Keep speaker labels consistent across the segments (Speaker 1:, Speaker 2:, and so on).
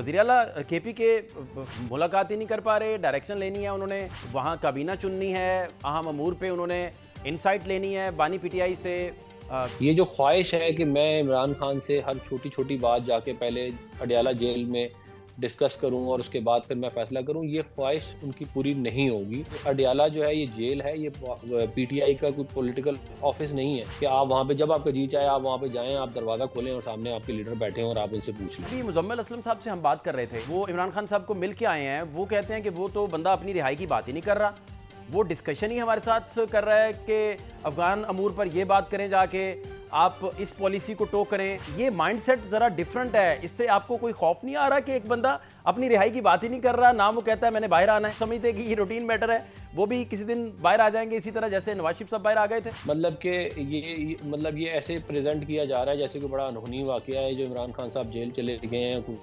Speaker 1: वज़ीर आला केपी के मुलाकात ही नहीं कर पा रहे, डायरेक्शन लेनी है उन्होंने, वहाँ काबीना चुननी है, अहम अमूर पे उन्होंने इनसाइट लेनी है बानी पीटीआई से।
Speaker 2: ये जो ख्वाहिश है कि मैं इमरान खान से हर छोटी छोटी बात जाके पहले अडयाला जेल में डिस्कस करूं और उसके बाद फिर मैं फैसला करूं, ये ख्वाहिश उनकी पूरी नहीं होगी। अडयाला जो है ये जेल है, ये पीटीआई का कोई पॉलिटिकल ऑफिस नहीं है कि आप वहाँ पे जब आपका जी चाहे आप वहाँ पे जाएं, आप दरवाज़ा खोलें और सामने आपके लीडर बैठे हैं और आप उनसे पूछ लें।
Speaker 1: अभी मुजम्मिल असलम साहब से हम बात कर रहे थे, वो इमरान खान साहब को मिल के आए हैं, वो कहते हैं कि वो तो बंदा अपनी रिहाई की बात ही नहीं कर रहा, वो डिस्कशन ही हमारे साथ कर रहा है कि अफगान अमूर पर ये बात करें जाके, आप इस पॉलिसी को टो करें। ये माइंडसेट ज़रा डिफरेंट है, इससे आपको कोई खौफ नहीं आ रहा कि एक बंदा अपनी रिहाई की बात ही नहीं कर रहा, ना वो कहता है मैंने बाहर आना है, समझते कि ये रूटीन मैटर है, वो भी किसी दिन बाहर आ जाएंगे इसी तरह जैसे नवाज शरीफ साहब बाहर आ गए थे।
Speaker 2: मतलब कि ये ऐसे प्रेजेंट किया जा रहा है जैसे कोई बड़ा अनहोनी वाकया है जो इमरान खान साहब जेल चले गए हैं,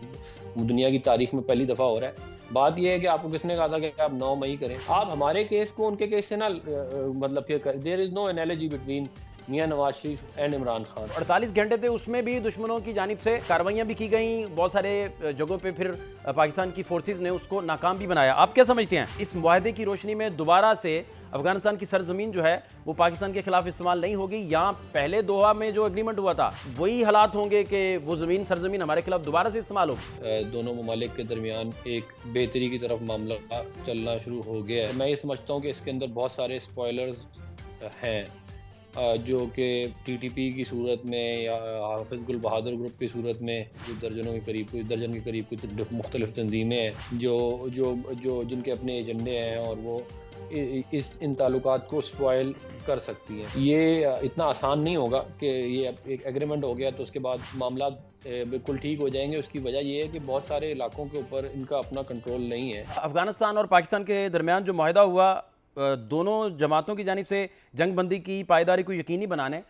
Speaker 2: दुनिया की तारीख में पहली दफ़ा हो रहा है। बात यह है कि आपको किसने कहा था कि आप 9 मई करें? आप हमारे केस को उनके केस से ना मतलब कि there is no analogy between Mian Nawaz Sharif and Imran Khan.
Speaker 1: 48 घंटे थे, उसमें भी दुश्मनों की जानिब से कार्रवाइयाँ भी की गई बहुत सारे जगहों पे, फिर पाकिस्तान की फोर्सेस ने उसको नाकाम भी बनाया। आप क्या समझते हैं इस मुआहदे की रोशनी में दोबारा से अफगानिस्तान की सरजमीन जो है वो पाकिस्तान के खिलाफ इस्तेमाल नहीं होगी, या पहले दोहा में जो एग्रीमेंट हुआ था वही हालात होंगे कि वो सरजमीन हमारे खिलाफ दोबारा से इस्तेमाल होगी?
Speaker 2: दोनों ममालिक के दरमियान एक बेहतरी की तरफ मामला चलना शुरू हो गया है। मैं ये समझता हूँ कि इसके अंदर बहुत सारे स्पॉयलर्स हैं जो कि टीटीपी की सूरत में या हाफिज़ गुल बहादुर ग्रुप की सूरत में कुछ दर्जन के करीब कुछ मुख्तलिफ तंजीमें हैं जो जो जो जिनके अपने एजेंडे हैं और वो इन ताल्लुकात को स्पॉयल कर सकती हैं। ये इतना आसान नहीं होगा कि ये एक एग्रीमेंट हो गया तो उसके बाद मामला बिल्कुल ठीक हो जाएंगे। उसकी वजह यह है कि बहुत सारे इलाकों के ऊपर इनका अपना कंट्रोल नहीं है।
Speaker 1: अफगानिस्तान और पाकिस्तान के दरमियान जो मुआहदा हुआ दोनों जमातों की जानिब से जंग बंदी की पायदारी को यकीनी बनाने